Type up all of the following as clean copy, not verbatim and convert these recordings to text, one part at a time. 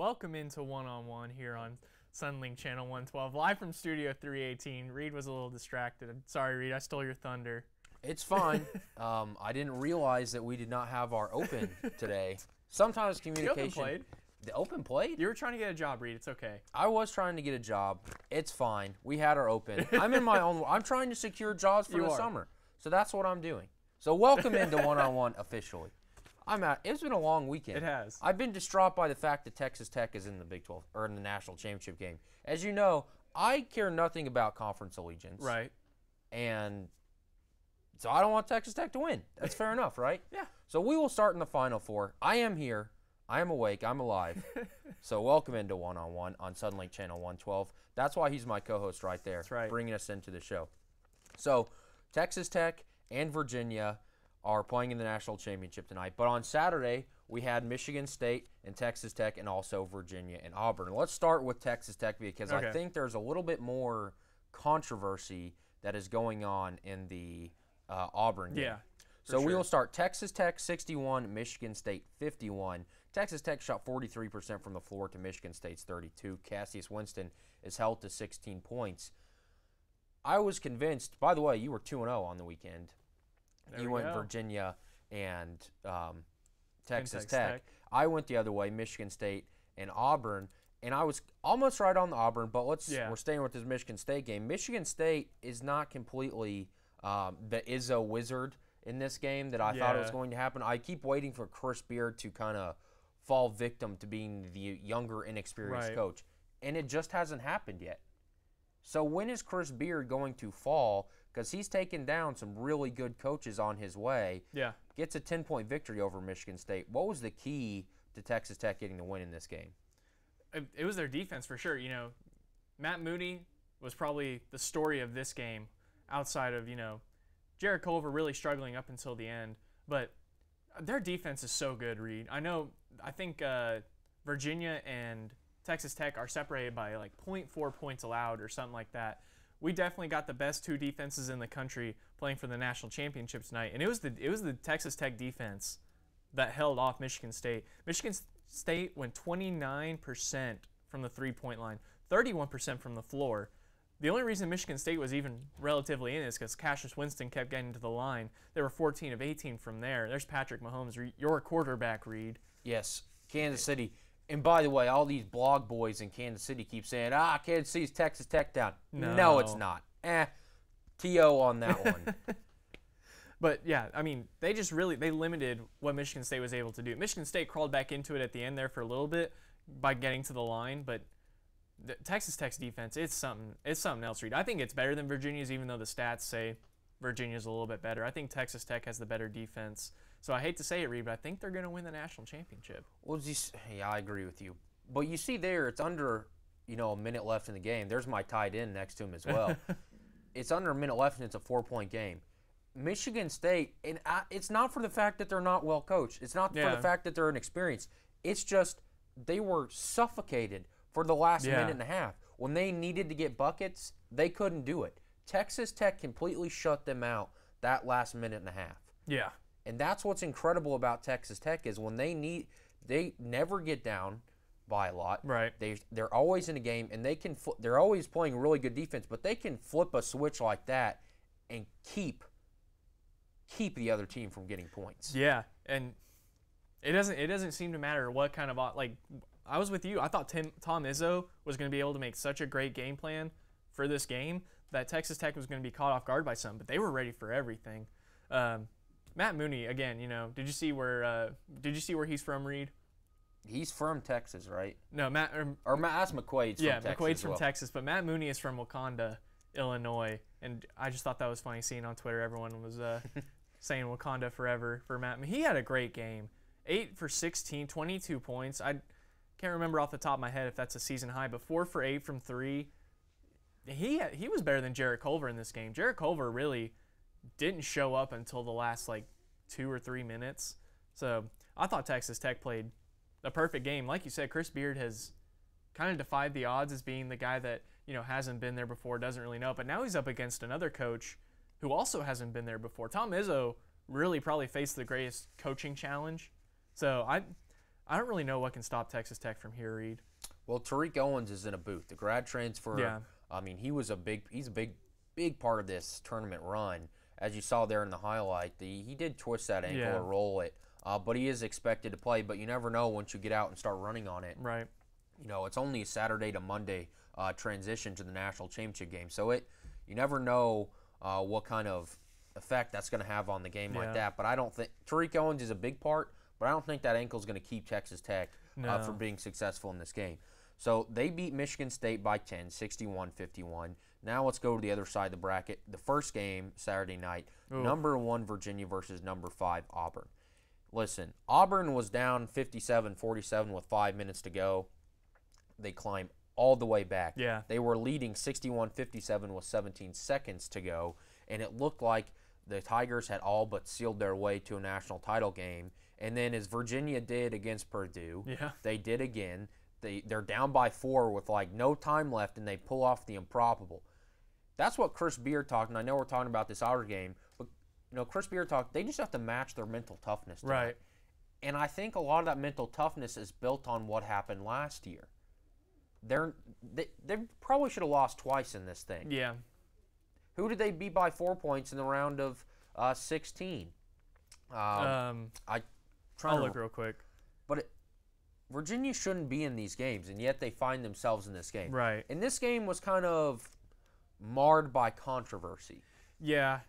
Welcome into One-on-One here on Sunlink Channel 112, live from Studio 318. Reed was a little distracted. I'm sorry, Reed, I stole your thunder. It's fine. I didn't realize that we did not have our open today. Sometimes communication. The open played. The open played? You were trying to get a job, Reed. It's okay. I was trying to get a job. It's fine. We had our open. I'm in my own. I'm trying to secure jobs for the summer. So that's what I'm doing. So welcome into One-on-One officially. It's been a long weekend. It has. I've been distraught by the fact that Texas Tech is in the Big 12 or in the national championship game. As you know, I care nothing about conference allegiance. Right. And so I don't want Texas Tech to win. That's fair enough, right? Yeah. So we will start in the Final Four. I am here. I am awake. I'm alive. So welcome into One-on-One on Sunlink Channel 112. That's why he's my co-host right there. That's right. Bringing us into the show. So Texas Tech and Virginia are playing in the national championship tonight. But on Saturday, we had Michigan State and Texas Tech and also Virginia and Auburn. Let's start with Texas Tech because I think there's a little bit more controversy that is going on in the Auburn game. Yeah. So we will start Texas Tech 61, Michigan State 51. Texas Tech shot 43% from the floor to Michigan State's 32. Cassius Winston is held to 16 points. I was convinced, by the way, you were 2-0 on the weekend. You went Virginia and Texas Tech. I went the other way, Michigan State and Auburn. And I was almost right on the Auburn, but we're staying with this Michigan State game. Michigan State is not completely the Izzo wizard in this game that I thought it was going to happen. I keep waiting for Chris Beard to kind of fall victim to being the younger, inexperienced coach. And it just hasn't happened yet. So when is Chris Beard going to fall? Because he's taken down some really good coaches on his way. Yeah. Gets a 10-point victory over Michigan State. What was the key to Texas Tech getting the win in this game? It was their defense for sure. You know, Matt Mooney was probably the story of this game outside of, Jared Culver really struggling up until the end. But their defense is so good, Reed. I think Virginia and Texas Tech are separated by like 0.4 points allowed or something like that. We definitely got the best two defenses in the country playing for the national championship tonight, and it was the Texas Tech defense that held off Michigan State. Michigan State went 29% from the three-point line, 31% from the floor. The only reason Michigan State was even relatively in is because Cassius Winston kept getting to the line. They were 14 of 18 from there. There's Patrick Mahomes, your quarterback, Reed. Yes, Kansas City. And by the way, all these blog boys in Kansas City keep saying, Kansas City's Texas Tech down. No, it's not. T.O. on that one. But, yeah, I mean, they limited what Michigan State was able to do. Michigan State crawled back into it at the end there for a little bit by getting to the line, but Texas Tech's defense, it's something else, Reed. I think it's better than Virginia's, even though the stats say Virginia's a little bit better. I think Texas Tech has the better defense. So I hate to say it, Reed, but I think they're going to win the national championship. Well, yeah, I agree with you. But you see there, it's under, a minute left in the game. There's my tight end next to him as well. It's under a minute left, and it's a 4-point game. Michigan State, and it's not for the fact that they're not well coached. It's not for the fact that they're inexperienced. It's just they were suffocated for the last minute and a half. When they needed to get buckets, they couldn't do it. Texas Tech completely shut them out that last minute and a half. Yeah. And that's what's incredible about Texas Tech is when they never get down by a lot. Right. They're always in a game, and they're always playing really good defense, but they can flip a switch like that and keep the other team from getting points. Yeah, and it doesn't seem to matter what kind of I was with you. I thought Tom Izzo was going to be able to make such a great game plan for this game that Texas Tech was going to be caught off guard by some, but they were ready for everything. Matt Mooney, again, did you see where he's from, Reed? He's from Texas, right? No, that's McQuaid's from Texas. Yeah, McQuaid's from Texas, but Matt Mooney is from Wakanda, Illinois, and I just thought that was funny seeing on Twitter everyone was saying Wakanda forever for Matt. He had a great game. 8 for 16, 22 points. I can't remember off the top of my head if that's a season high, but 4 for 8 from 3. He was better than Jared Culver in this game. Jared Culver really didn't show up until the last 2 or 3 minutes. So I thought Texas Tech played a perfect game. Like you said, Chris Beard has kind of defied the odds as being the guy that hasn't been there before, doesn't really know. But now he's up against another coach who also hasn't been there before. Tom Izzo really probably faced the greatest coaching challenge. So I don't really know what can stop Texas Tech from here, Reed. Well, Tariq Owens is in a boot. The grad transfer. Yeah. I mean, he's a big part of this tournament run. As you saw there in the highlight, he did twist that ankle or roll it, but he is expected to play. But you never know once you get out and start running on it. Right. You know, it's only a Saturday to Monday transition to the national championship game, so you never know what kind of effect that's going to have on the game like that. But I don't think Tariq Owens is a big part, but I don't think that ankle is going to keep Texas Tech from being successful in this game. So they beat Michigan State by 10, 61-51. Now let's go to the other side of the bracket. The first game, Saturday night, number 1 Virginia versus number 5 Auburn. Listen, Auburn was down 57-47 with 5 minutes to go. They climbed all the way back. Yeah. They were leading 61-57 with 17 seconds to go, and it looked like the Tigers had all but sealed their way to a national title game. And then as Virginia did against Purdue, they did again. They're down by 4 with like no time left, and they pull off the improbable. That's what Chris Beard talked, and I know we're talking about this outer game, but Chris Beard talked, they just have to match their mental toughness tonight. Right. And I think a lot of that mental toughness is built on what happened last year. They probably should have lost twice in this thing. Yeah. Who did they beat by 4 points in the round of 16? I'll look real quick. But Virginia shouldn't be in these games, and yet they find themselves in this game. Right. And this game was kind of marred by controversy. Yeah.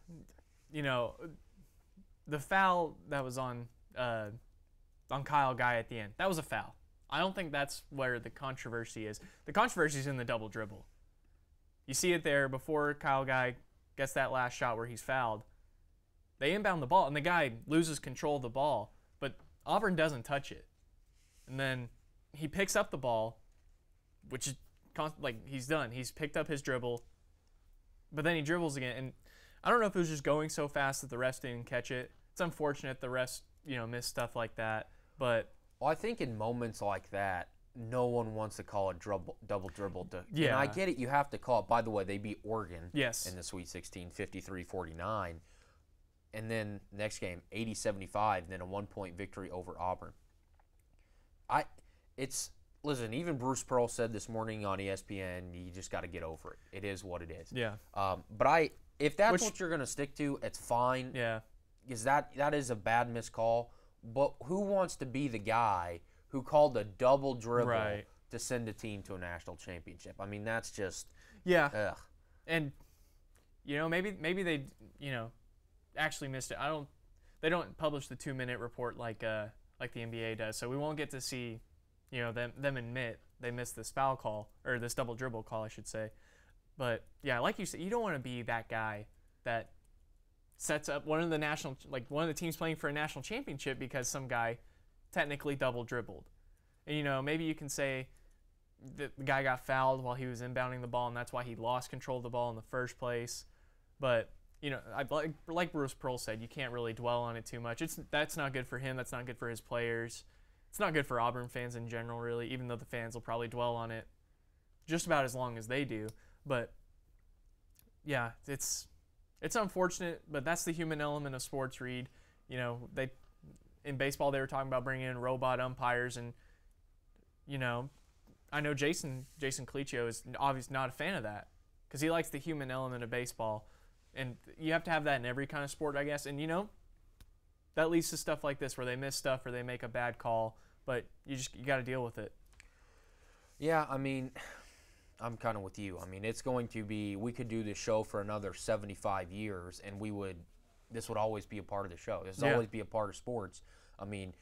The foul that was on Kyle Guy at the end, that was a foul. I don't think that's where the controversy is. The controversy is in the double dribble. You see it there before Kyle Guy gets that last shot where he's fouled. They inbound the ball, and the guy loses control of the ball, but Auburn doesn't touch it. And then he picks up the ball, which is he's done. He's picked up his dribble, but then he dribbles again. And I don't know if it was just going so fast that the refs didn't catch it. It's unfortunate the refs, miss stuff like that. But I think in moments like that, no one wants to call a double dribble. And I get it. You have to call it. By the way, they beat Oregon in the Sweet 16, 53-49. And then next game, 80-75, and then a 1-point victory over Auburn. Listen, even Bruce Pearl said this morning on ESPN, you just got to get over it. It is what it is. Yeah. But if that's what you're going to stick to, it's fine. Yeah. Because that is a bad missed call. But who wants to be the guy who called a double dribble to send a team to a national championship? I mean, that's just ugh. And maybe they actually missed it. They don't publish the 2-minute report like the NBA does, so we won't get to see them admit they missed this foul call, or this double dribble call, I should say. But yeah, like you said, you don't want to be that guy that sets up one of the teams playing for a national championship because some guy technically double dribbled. And maybe you can say the guy got fouled while he was inbounding the ball, and that's why he lost control of the ball in the first place. But like Bruce Pearl said, you can't really dwell on it too much. That's not good for him. That's not good for his players. It's not good for Auburn fans in general, really, even though the fans will probably dwell on it just about as long as they do. But yeah, it's unfortunate, but that's the human element of sports, Reed. In baseball they were talking about bringing in robot umpires, and I know Jason Clicchio is obviously not a fan of that because he likes the human element of baseball. And you have to have that in every kind of sport, I guess. And, that leads to stuff like this where they miss stuff or they make a bad call. But you got to deal with it. Yeah, I mean, I'm kind of with you. I mean, it's going to be, we could do this show for another 75 years, and this would always be a part of the show. This would always be a part of sports. I mean,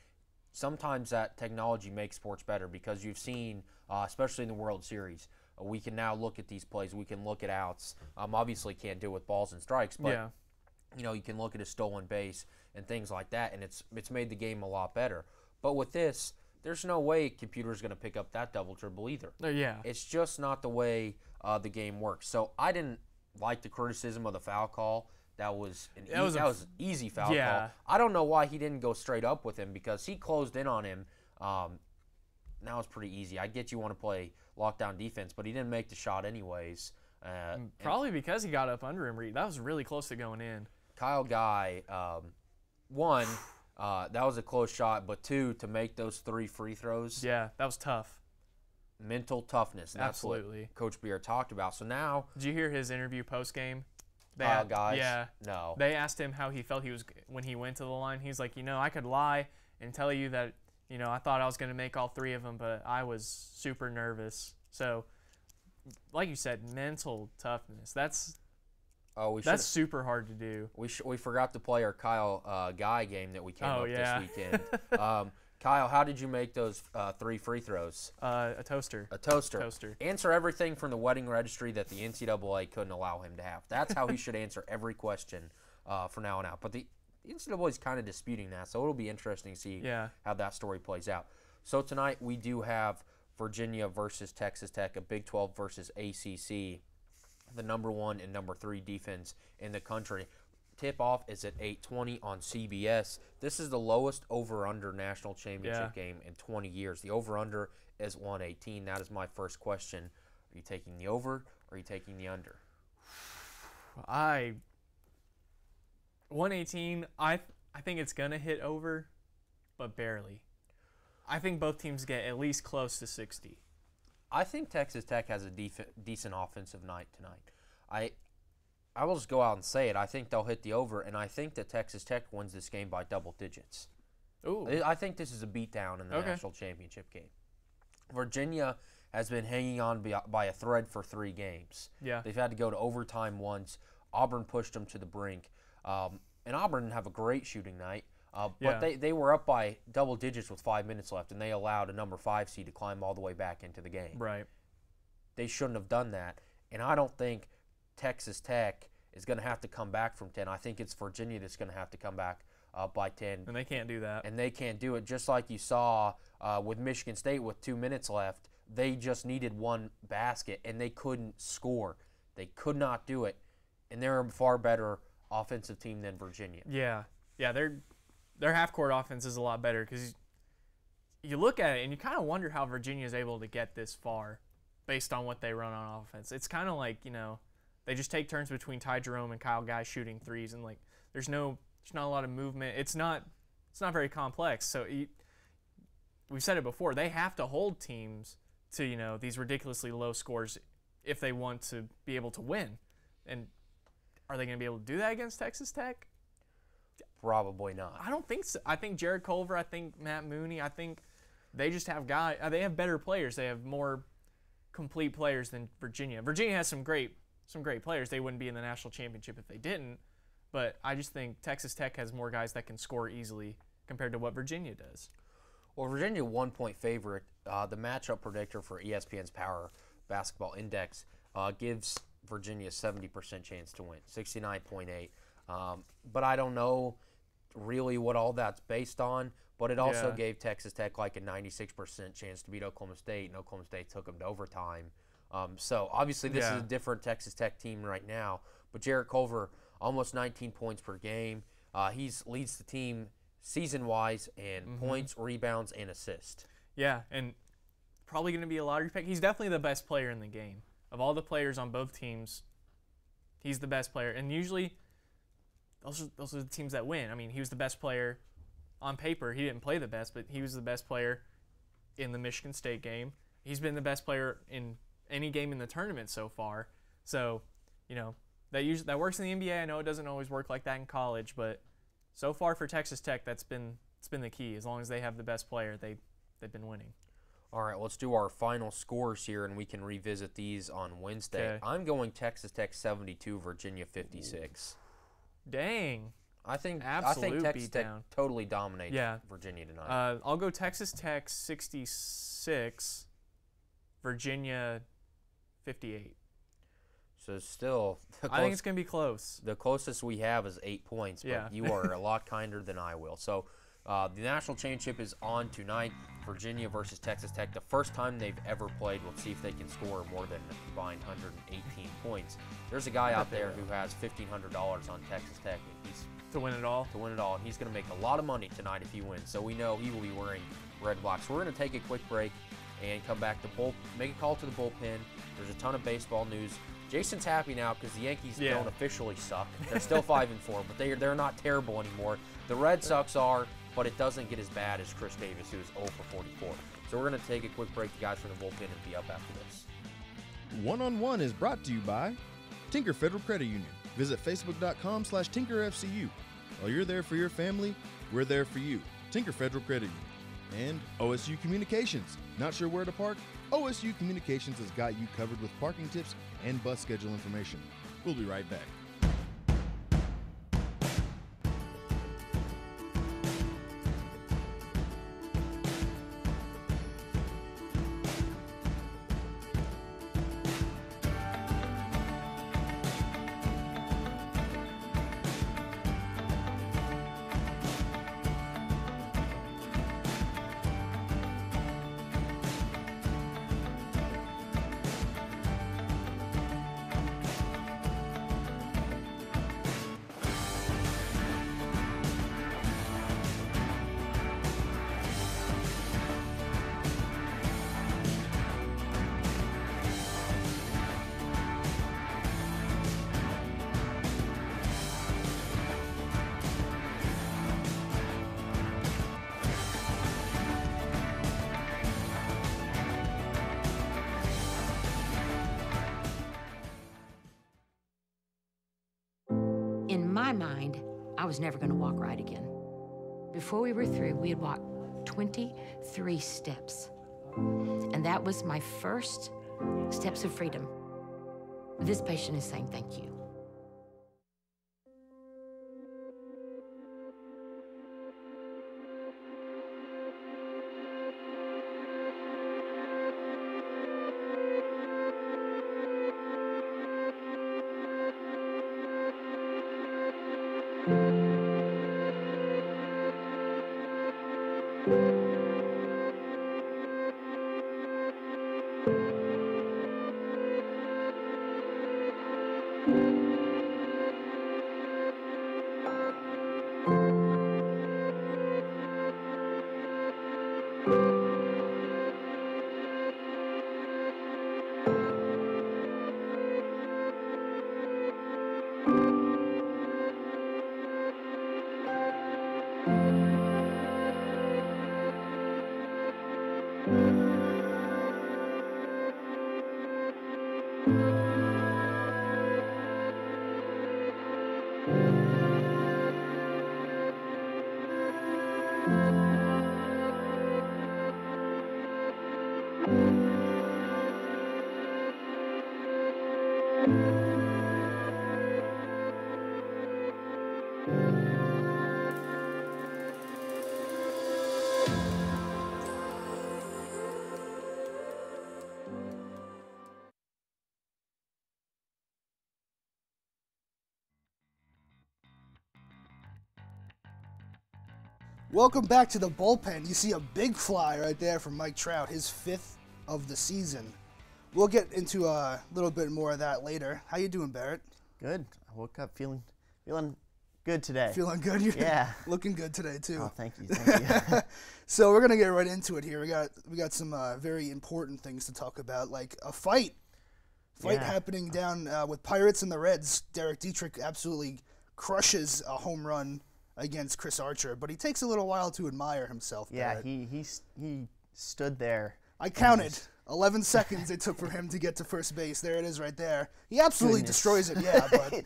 sometimes that technology makes sports better because you've seen, especially in the World Series, we can now look at these plays. We can look at outs. Obviously can't do it with balls and strikes, but you can look at a stolen base and things like that, and it's made the game a lot better. But with this, there's no way a computer's going to pick up that double dribble either. It's just not the way the game works. So I didn't like the criticism of the foul call. That was an easy foul call. I don't know why he didn't go straight up with him because he closed in on him. Now it's pretty easy. I get you want to play lockdown defense, but he didn't make the shot anyways. Probably because he got up under him, Reed. That was really close to going in. Kyle Guy, That was a close shot, but 2, to make those 3 free throws, Yeah, that was tough. mental toughness. And that's Absolutely. what Coach Beer talked about. So now, Did you hear his interview post game? guys, Yeah. no. They asked him how he felt when he went to the line. He's like, I could lie and tell you that, I thought I was going to make all 3 of them, but I was super nervous. So, like you said, mental toughness. That's super hard to do. We forgot to play our Kyle Guy game that we came up yeah. this weekend. Kyle, how did you make those 3 free throws? A toaster. A toaster. Toaster. Answer everything from the wedding registry that the NCAA couldn't allow him to have. That's how he should answer every question from now on out. But the NCAA is kind of disputing that, so it'll be interesting to see how that story plays out. So tonight we do have Virginia versus Texas Tech, a Big 12 versus ACC, the number 1 and number 3 defense in the country. Tip-off is at 8:20 on CBS. This is the lowest over-under national championship game in 20 years. The over-under is 118. That is my first question. Are you taking the over or are you taking the under? 118, I think it's going to hit over, but barely. I think both teams get at least close to 60. I think Texas Tech has a decent offensive night tonight. I will just go out and say it. I think they'll hit the over, and I think that Texas Tech wins this game by double digits. Ooh. I think this is a beatdown in the national championship game. Virginia has been hanging on by a thread for 3 games. Yeah. They've had to go to overtime once. Auburn pushed them to the brink. And Auburn didn't have a great shooting night. But they were up by double digits with 5 minutes left, and they allowed a number 5 seed to climb all the way back into the game. Right. They shouldn't have done that. And I don't think Texas Tech is going to have to come back from 10. I think it's Virginia that's going to have to come back by 10. And they can't do that. And they can't do it. Just like you saw with Michigan State with 2 minutes left, they just needed 1 basket, and they couldn't score. They could not do it. And they're a far better offensive team than Virginia. Yeah. Yeah, their half-court offense is a lot better because you look at it and you kind of wonder how Virginia is able to get this far based on what they run on offense. It's kind of like, they just take turns between Ty Jerome and Kyle Guy shooting threes, and like there's not a lot of movement. It's not very complex. So we've said it before. They have to hold teams to these ridiculously low scores if they want to be able to win. And are they going to be able to do that against Texas Tech? Probably not. I don't think so. I think Jared Culver. I think Matt Mooney. I think they just have guys. They have better players. They have more complete players than Virginia. Virginia has some great players. They wouldn't be in the national championship if they didn't. But I just think Texas Tech has more guys that can score easily compared to what Virginia does. Well, Virginia 1-point favorite. The matchup predictor for ESPN's Power Basketball Index gives Virginia a 70% chance to win, 69.8. But I don't know really what all that's based on. But it also gave Texas Tech like a 96% chance to beat Oklahoma State, and Oklahoma State took them to overtime. So obviously this is a different Texas Tech team right now. But Jarrett Culver, almost 19 points per game. He leads the team season-wise in points, rebounds, and assists. Yeah, and probably going to be a lottery pick. He's definitely the best player in the game. Of all the players on both teams, he's the best player. And usually those are the teams that win. I mean, he was the best player on paper. He didn't play the best, but he was the best player in the Michigan State game. He's been the best player in any game in the tournament so far. So, that works in the NBA. I know it doesn't always work like that in college, but so far for Texas Tech, it's been the key. As long as they have the best player, they've been winning. All right, let's do our final scores here, and we can revisit these on Wednesday. Okay. I'm going Texas Tech 72, Virginia 56. Dang. I think Absolute Texas Tech beatdown. totally dominates Virginia tonight. I'll go Texas Tech 66, Virginia 58. So still, I think it's going to be close. The closest we have is 8 points, but you are a lot kinder than I will. So the national championship is on tonight, Virginia versus Texas Tech. The first time they've ever played. Let's see if they can score more than a combined 118 points. There's a guy out there who has $1,500 on Texas Tech. To win it all? To win it all. And he's going to make a lot of money tonight if he wins. So we know he will be wearing red block. So we're going to take a quick break and come back to make a call to the bullpen. There's a ton of baseball news. Jason's happy now because the Yankees don't officially suck. They're still 5-4, but they're not terrible anymore. The Red Sox are, but it doesn't get as bad as Chris Davis, who is 0 for 44. So we're going to take a quick break. The guys from the bullpen and be up after this. One-on-One is brought to you by Tinker Federal Credit Union. Visit facebook.com/TinkerFCU. While you're there for your family, we're there for you. Tinker Federal Credit Union. And OSU Communications. Not sure where to park? OSU Communications has got you covered with parking tips and bus schedule information. We'll be right back. In my mind, I was never going to walk right again. Before we were through, we had walked 23 steps. And that was my first steps of freedom. This patient is saying thank you. Welcome back to the bullpen. You see a big fly right there from Mike Trout, his 5th of the season. We'll get into a little bit more of that later. How you doing, Barrett? Good. I woke up feeling good today. Feeling good? You're Yeah. looking good today too. Oh, thank you. So we're gonna get right into it here. We got some very important things to talk about, like a fight Yeah. happening down with Pirates and the Reds. Derek Dietrich absolutely crushes a home run against Chris Archer, but he takes a little while to admire himself. Yeah, Barrett. he stood there. I counted 11 seconds it took for him to get to first base. There it is right there. He absolutely Goodness. destroys it, yeah, but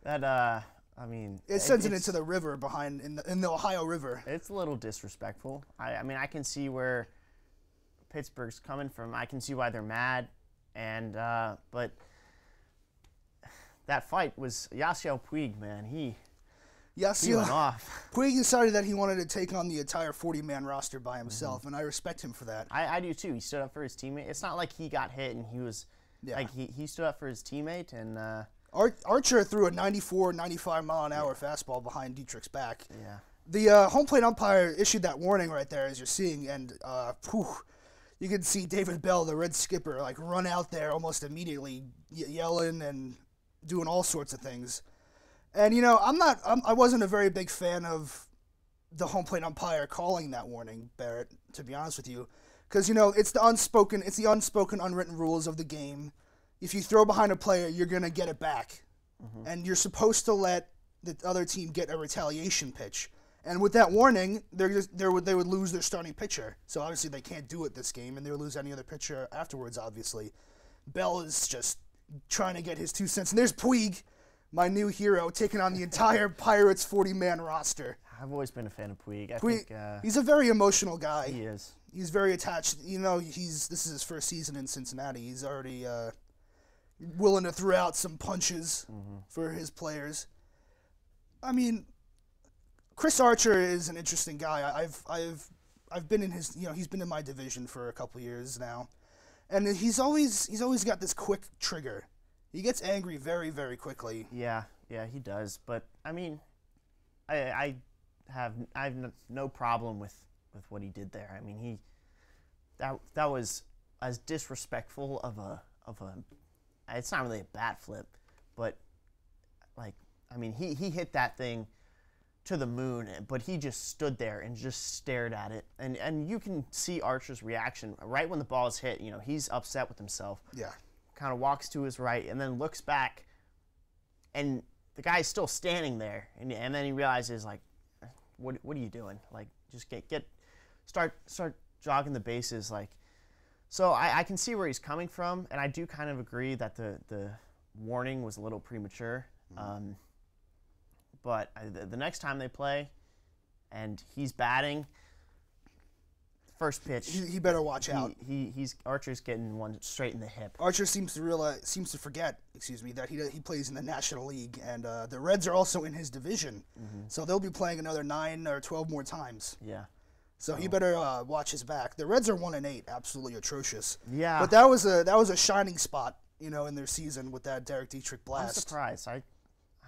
That I mean, it sends it it's- into the river behind in the Ohio River. It's a little disrespectful. I mean, I can see where Pittsburgh's coming from. I can see why they're mad, and but that fight was Yasiel Puig, man. He went off. Puig decided that he wanted to take on the entire 40-man roster by himself, and I respect him for that. I do too. He stood up for his teammate. It's not like he got hit and he was like he stood up for his teammate and Archer threw a 94, 95 mile an hour fastball behind Dietrich's back. yeah. The home plate umpire issued that warning right there, as you're seeing, and you can see David Bell, the Red skipper, like run out there almost immediately, yelling and doing all sorts of things. And you know, I wasn't a very big fan of the home plate umpire calling that warning, Barrett, to be honest with you, because you know it's the unspoken, unwritten rules of the game. If you throw behind a player, you're gonna get it back, and you're supposed to let the other team get a retaliation pitch. And with that warning, they would lose their starting pitcher. So obviously they can't do it this game, and they would lose any other pitcher afterwards, obviously. Bell is just trying to get his 2 cents. And there's Puig, my new hero, taking on the entire Pirates 40-man roster. I've always been a fan of Puig. He's a very emotional guy. He is. He's very attached. You know, this is his first season in Cincinnati. He's already willing to throw out some punches for his players. I mean, Chris Archer is an interesting guy. I've been in his, he's been in my division for a couple years now, and he's always got this quick trigger. He gets angry very, very quickly. Yeah, he does. But I mean, I have no problem with what he did there. I mean, that was as disrespectful of a. It's not really a bat flip, but like, I mean, he hit that thing to the moon, but he just stood there and just stared at it. And you can see Archer's reaction right when the ball is hit. He's upset with himself. Yeah. Kind of walks to his right and then looks back, and the guy's still standing there. And then he realizes, like, what are you doing? Like, just start jogging the bases, like. So I can see where he's coming from, and I do kind of agree that the warning was a little premature. But the next time they play, and he's batting, first pitch, he better watch out. Archer's getting one straight in the hip. Archer seems to forget, that he plays in the National League, and the Reds are also in his division, so they'll be playing another 9 or 12 more times. Yeah. So he better watch his back. The Reds are 1-8, absolutely atrocious. Yeah. But that was a shining spot, in their season with that Derek Dietrich blast. I'm surprised. I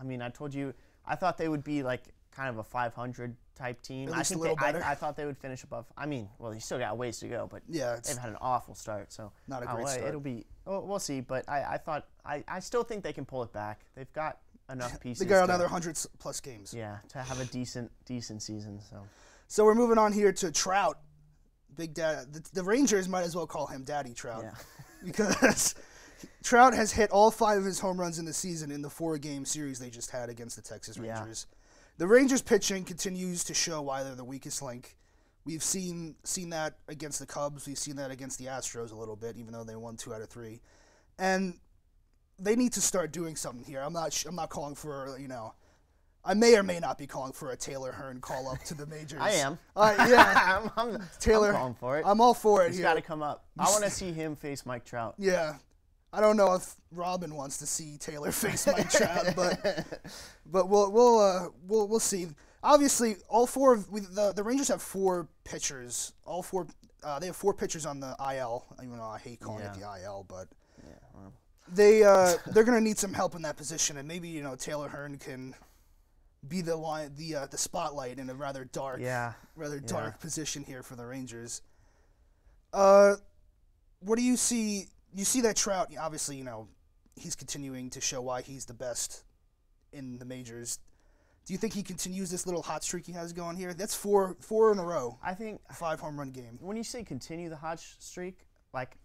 mean, I told you, I thought they would be like kind of a 500 type team. At least a little better. I thought they would finish above. I mean, well, you still got a ways to go, but yeah, they've had an awful start. So not a great start. It'll be. We'll see. But I still think they can pull it back. They've got enough pieces. They got another 100+ games. Yeah, to have a decent season. So we're moving on here to Trout, Big Dad. The Rangers might as well call him Daddy Trout, because Trout has hit all 5 of his home runs in the season in the 4-game series they just had against the Texas Rangers. The Rangers pitching continues to show why they're the weakest link. We've seen that against the Cubs. We've seen that against the Astros a little bit, even though they won 2 out of 3. And they need to start doing something here. I'm not calling for, I may or may not be calling for a Taylor Hearn call up to the majors. I am. Yeah. I'm Taylor, I'm calling for it. I'm all for it. He's here. got to come up. I want to see him face Mike Trout. Yeah. I don't know if Robin wants to see Taylor face Mike Trout, but we'll see. Obviously, all 4 of the Rangers have 4 pitchers. All 4 they have 4 pitchers on the IL. Even though I hate calling it the IL, but they're going to need some help in that position, and maybe Taylor Hearn can be the spotlight in a rather dark position here for the Rangers. What do you see? You see that Trout, obviously, he's continuing to show why he's the best in the majors. Do you think he continues this little hot streak he has going here? That's 4 in a row. I think 5 home run game. When you say continue the hot streak, like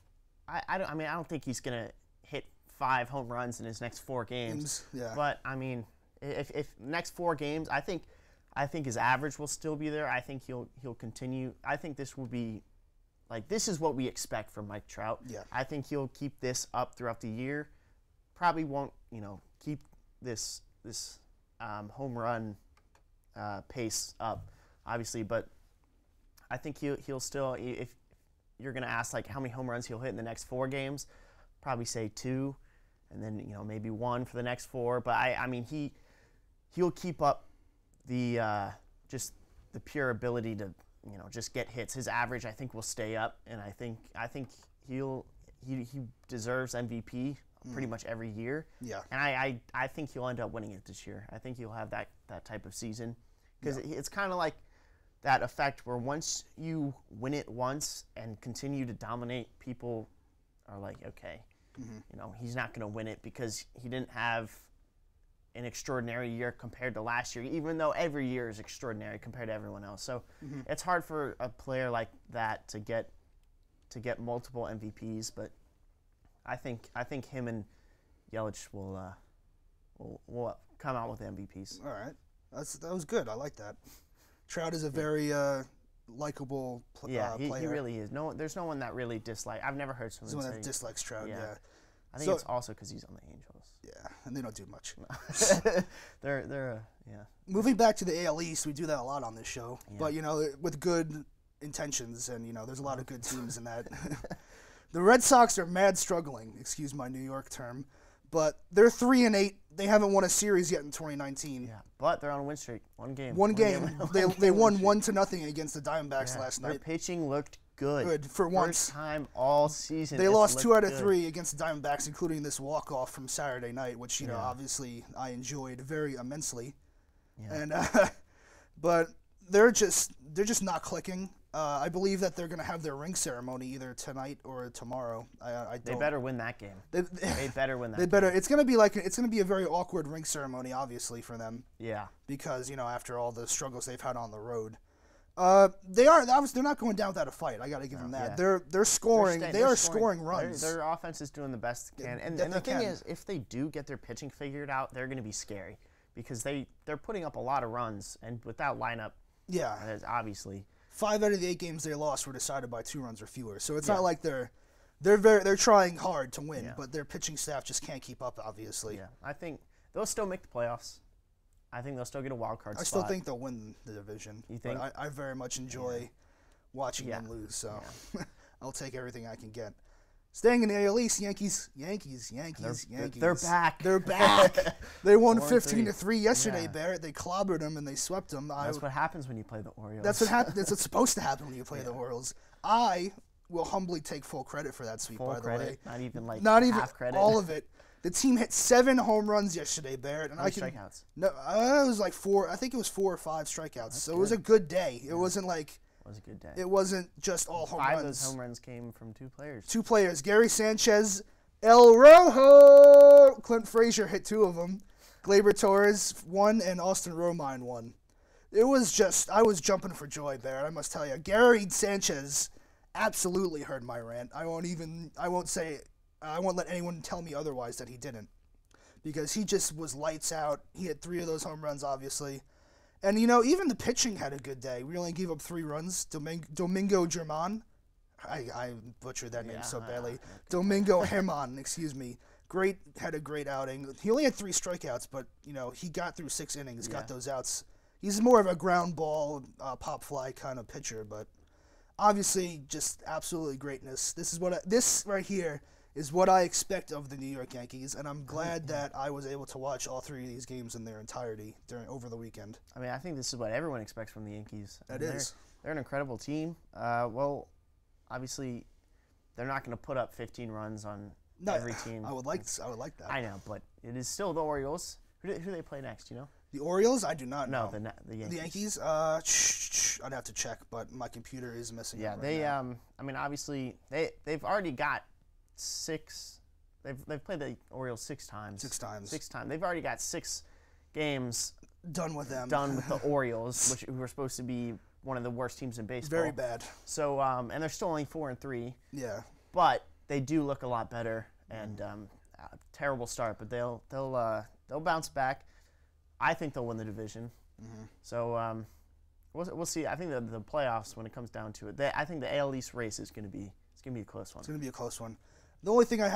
I don't think he's gonna hit 5 home runs in his next 4 games. Yeah. But I mean, if next 4 games, I think his average will still be there. I think he'll continue. I think this will be. Like, this is what we expect from Mike Trout. Yeah. I think he'll keep this up throughout the year. Probably won't, keep this home run pace up, obviously. But I think he'll still, if you're going to ask, like, how many home runs he'll hit in the next 4 games, probably say 2, and then, maybe 1 for the next 4. But, I mean, he'll keep up the just the pure ability to, just get hits. His average, I think, will stay up, and I think he deserves MVP pretty much every year. Yeah. And I think he'll end up winning it this year. I think he'll have that type of season, because it's kind of like that effect where once you win it once and continue to dominate, people are like, okay, he's not going to win it because he didn't have an extraordinary year compared to last year, even though every year is extraordinary compared to everyone else. So it's hard for a player like that to get multiple MVPs, but I think him and Yelich will come out with MVPs. All right, that was good. I like that. Trout is a very likable Yeah, he player. really is. There's no one that really I've never heard someone Someone say. that dislikes Trout. Yeah. I think it's also because he's on the Angels. Yeah, and they don't do much. they're Moving back to the AL East, we do that a lot on this show. But with good intentions, and there's a lot of good teams in that. The Red Sox are mad struggling. Excuse my New York term, but they're 3-8. They haven't won a series yet in 2019. Yeah, but they're on a win streak. One game. They won 1-0 against the Diamondbacks last Their night. pitching looked good. Good for once. First time all season. They it's lost looked 2 out of good. 3 against the Diamondbacks, including this walk-off from Saturday night, which obviously I enjoyed very immensely. Yeah. And but they're just not clicking. I believe that they're going to have their ring ceremony either tonight or tomorrow. They better win that game. They better win that. They better. It's going to be a very awkward ring ceremony, obviously, for them. Yeah. Because after all the struggles they've had on the road, they're not going down without a fight. I got to give them that. Yeah. They're scoring. They are scoring runs. Their offense is doing the best it can. And the thing is, if they do get their pitching figured out, they're going to be scary because they're putting up a lot of runs, and with that lineup, obviously. 5 out of the 8 games they lost were decided by 2 runs or fewer. So it's not like they're trying hard to win, but their pitching staff just can't keep up. Obviously. Yeah, I think they'll still make the playoffs. I think they'll still get a wild card spot. I still think they'll win the division. You think? But I very much enjoy watching them lose. So I'll take everything I can get. Staying in the AL East, Yankees. They're back. They're back. They won 4-3. 15-3 yesterday, Barrett. They clobbered them and they swept them. That's what happens when you play the Orioles. That's what happens. That's what's supposed to happen when you play the Orioles. I will humbly take full credit for that sweep. By the way, not even half credit. All of it. The team hit 7 home runs yesterday, Barrett, and strikeouts. No, it was like 4. I think it was 4 or 5 strikeouts. So it was a good day. It wasn't like. It was a good day. It wasn't just all home runs. 5 of those home runs came from 2 players. 2 players. Gary Sanchez, El Rojo. Clint Frazier hit 2 of them. Gleyber Torres 1 and Austin Romine 1. It was just, I was jumping for joy, Barrett, I must tell you. Gary Sanchez absolutely heard my rant. I won't let anyone tell me otherwise that he didn't. Because he just was lights out. He had 3 of those home runs, obviously. And, even the pitching had a good day. We only gave up 3 runs. Domingo German. I butchered that name so badly. Domingo German, excuse me. Had a great outing. He only had 3 strikeouts, but, he got through 6 innings, got those outs. He's more of a ground ball, pop fly kind of pitcher, but obviously just absolutely greatness. This right here is what I expect of the New York Yankees, and I'm glad that I was able to watch all 3 of these games in their entirety over the weekend. I mean, I think this is what everyone expects from the Yankees. They're an incredible team. Obviously, they're not going to put up 15 runs on every team. I would like that. I know, but it is still the Orioles. Who do they play next? The Orioles? I do not know. No, the Yankees. The Yankees? I'd have to check, but my computer is missing. Yeah, now. I mean, obviously, they've already got 6. They've played the Orioles 6 times. 6 times. 6 times. They've already got 6 games done with them. Done with the Orioles, who were supposed to be one of the worst teams in baseball. Very bad. So, and they're still only 4-3. Yeah. But they do look a lot better, and terrible start, but they'll bounce back. I think they'll win the division. Mm-hmm. So we'll see. I think the playoffs, when it comes down to it, I think the AL East race is going to be a close one. It's going to be a close one. The only thing I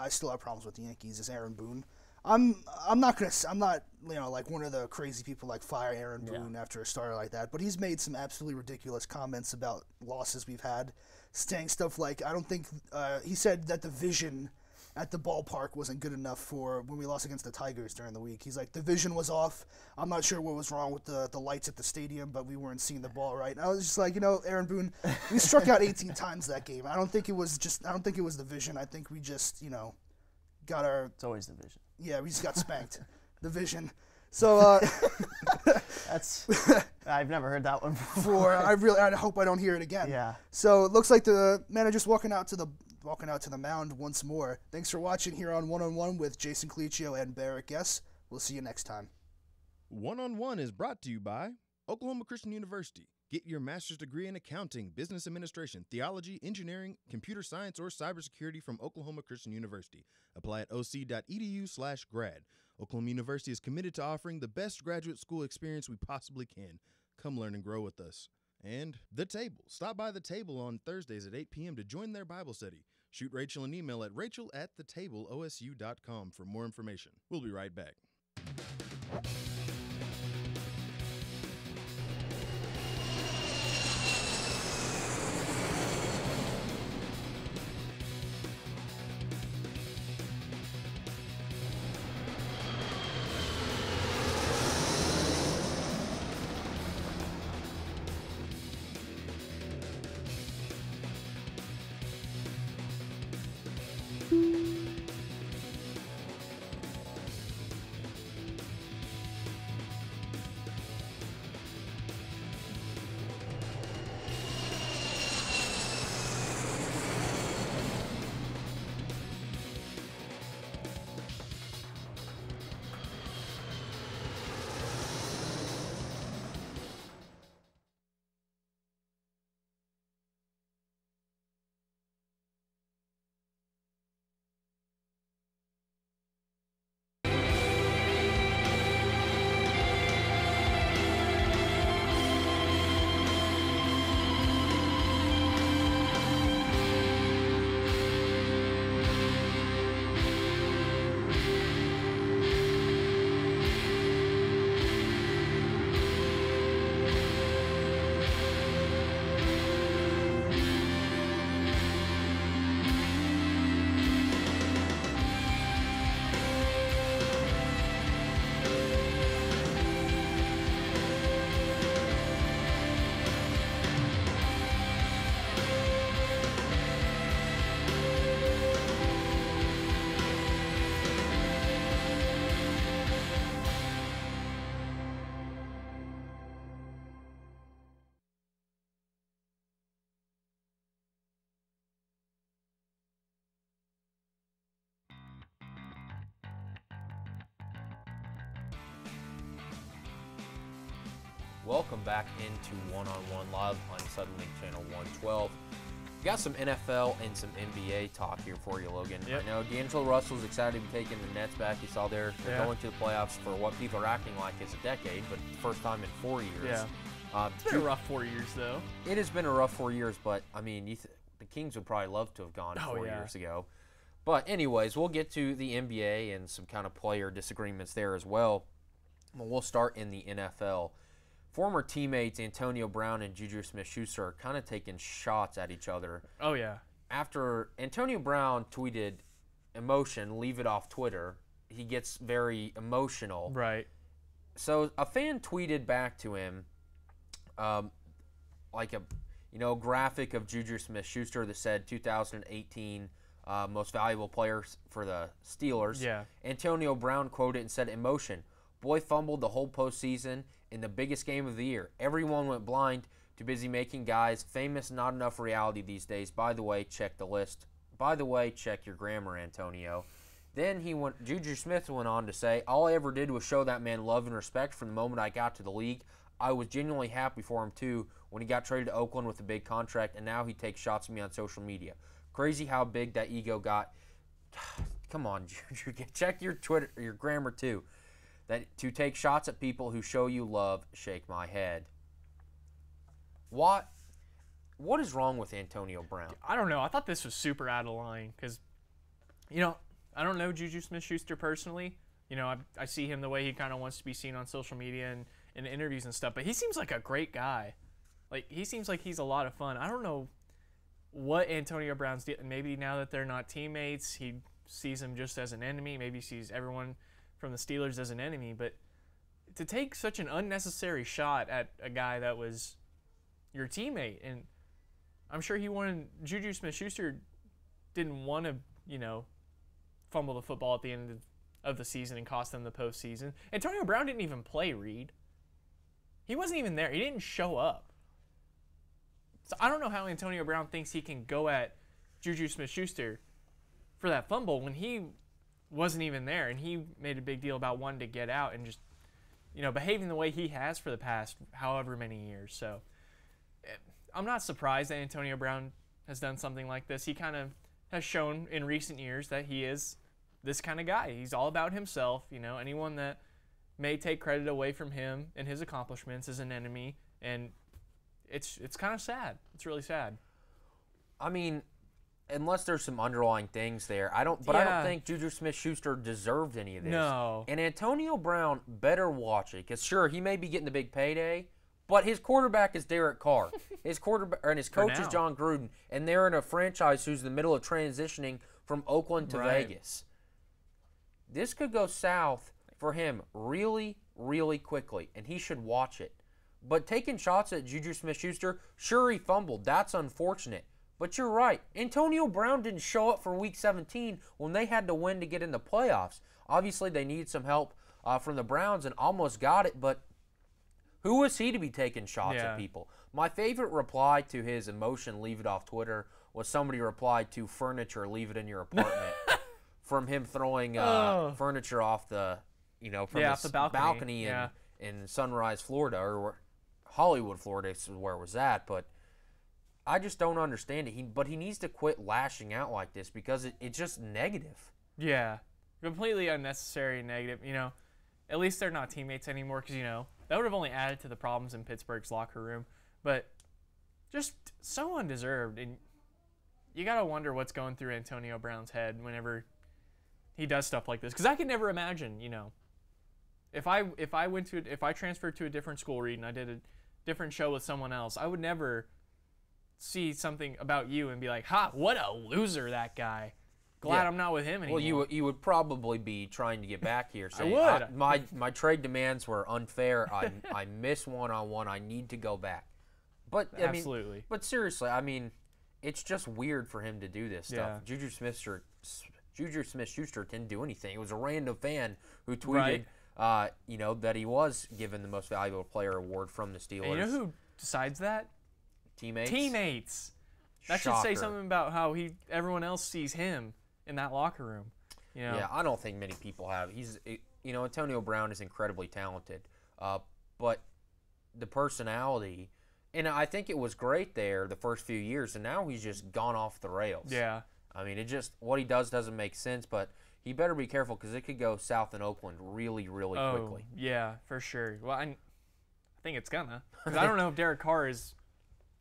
still have problems with the Yankees is Aaron Boone. I'm not like one of the crazy people like fire Aaron Boone after a starter like that, but he's made some absolutely ridiculous comments about losses we've had, saying stuff like he said that the vision at the ballpark wasn't good enough for when we lost against the Tigers during the week. He's like, the vision was off. I'm not sure what was wrong with the lights at the stadium, but we weren't seeing the ball right. And I was just like, Aaron Boone, we struck out 18 times that game. I don't think it was the vision. I think we just, got our... It's always the vision. Yeah, we just got spanked. The vision. So I've never heard that one before. I hope I don't hear it again. Yeah. So it looks like the manager's walking out to the mound once more. Thanks for watching here on One on One with Jason Clicchio and Barrett Guess. We'll see you next time. One on One is brought to you by Oklahoma Christian University. Get your master's degree in accounting, business administration, theology, engineering, computer science, or cybersecurity from Oklahoma Christian University. Apply at oc.edu/grad. Oklahoma University is committed to offering the best graduate school experience we possibly can. Come learn and grow with us. And The Table. Stop by The Table on Thursdays at 8 p.m. to join their Bible study. Shoot Rachel an email at rachel@thetableosu.com for more information. We'll be right back. Welcome back into One-on-One Live on Suddenlink Channel 112. We got some NFL and some NBA talk here for you, Logan. Yep. I know D'Angelo Russell's excited to be taking the Nets back. You saw they're going to the playoffs for what people are acting like is a decade, but first time in 4 years. Yeah. It's been a rough 4 years, though. It has been a rough 4 years, but, I mean, the Kings would probably love to have gone 4 years ago. But anyways, we'll get to the NBA and some kind of player disagreements there as well. But we'll start in the NFL. Former teammates Antonio Brown and Juju Smith-Schuster are kind of taking shots at each other. Oh, yeah. After Antonio Brown tweeted emotion, leave it off Twitter, he gets very emotional. Right. So a fan tweeted back to him like a graphic of Juju Smith-Schuster that said 2018 most valuable players for the Steelers. Yeah. Antonio Brown quoted and said, emotion. Boy fumbled the whole postseason in the biggest game of the year. Everyone went blind, too busy making guys famous, not enough reality these days. By the way, check the list. By the way, check your grammar, Antonio. Then Juju Smith went on to say, all I ever did was show that man love and respect from the moment I got to the league. I was genuinely happy for him, too, when he got traded to Oakland with a big contract, and now he takes shots at me on social media. Crazy how big that ego got. Come on, Juju. Check your Twitter, your grammar, too. That to take shots at people who show you love, shake my head. What is wrong with Antonio Brown? I don't know. I thought this was super out of line because, I don't know Juju Smith-Schuster personally. I see him the way he kind of wants to be seen on social media and in interviews and stuff, but he seems like a great guy. Like, he seems like he's a lot of fun. I don't know what Antonio Brown's doing. Maybe now that they're not teammates, he sees him just as an enemy. Maybe he sees everyone from the Steelers as an enemy, but to take such an unnecessary shot at a guy that was your teammate, and I'm sure Juju Smith-Schuster didn't want to, fumble the football at the end of the season and cost them the postseason. Antonio Brown didn't even play, Reed. He wasn't even there. He didn't show up. So I don't know how Antonio Brown thinks he can go at Juju Smith-Schuster for that fumble when he wasn't even there, and he made a big deal about wanting to get out and just, behaving the way he has for the past however many years. So I'm not surprised that Antonio Brown has done something like this. He kind of has shown in recent years that he is this kind of guy. He's all about himself. Anyone that may take credit away from him and his accomplishments is an enemy, and it's kind of sad. It's really sad. I mean, unless there's some underlying things there, I don't think Juju Smith-Schuster deserved any of this. No. And Antonio Brown better watch it, because sure, he may be getting the big payday, but his quarterback is Derek Carr. His quarterback and his coach is now. John Gruden, and they're in a franchise who's in the middle of transitioning from Oakland to Right. Vegas. This could go south for him really, really quickly, and he should watch it. But taking shots at Juju Smith-Schuster, sure, he fumbled. That's unfortunate. But you're right. Antonio Brown didn't show up for Week 17 when they had to win to get in the playoffs. Obviously, they needed some help from the Browns and almost got it, but who was he to be taking shots at people? My favorite reply to his emotion, leave it off Twitter, was somebody replied to furniture, leave it in your apartment, from him throwing furniture off the, from off the balcony. in Sunrise, Florida, or Hollywood, Florida is where it was at, but I just don't understand it. But he needs to quit lashing out like this because it's just negative. Yeah, completely unnecessary negative. At least they're not teammates anymore because, that would have only added to the problems in Pittsburgh's locker room. But just so undeserved. And you got to wonder what's going through Antonio Brown's head whenever he does stuff like this. Because I could never imagine, if I transferred to a different school, Reed, and I did a different show with someone else, I would never see something about you and be like, ha, what a loser that guy. Glad I'm not with him anymore. Well, you would probably be trying to get back here saying, I would. My trade demands were unfair. I miss one-on-one. I need to go back. But Absolutely. But seriously, it's just weird for him to do this stuff. Juju Smith-Schuster didn't do anything. It was a random fan who tweeted, that he was given the most valuable player award from the Steelers. And you know who decides that? Teammates. That should say something about how everyone else sees him in that locker room. Yeah, I don't think many people have. Antonio Brown is incredibly talented, but the personality, and I think it was great there the first few years, and now he's just gone off the rails. Yeah. What he does doesn't make sense, but he better be careful because it could go south in Oakland really, really quickly. Yeah, for sure. Well, I think it's gonna. Because I don't know if Derek Carr is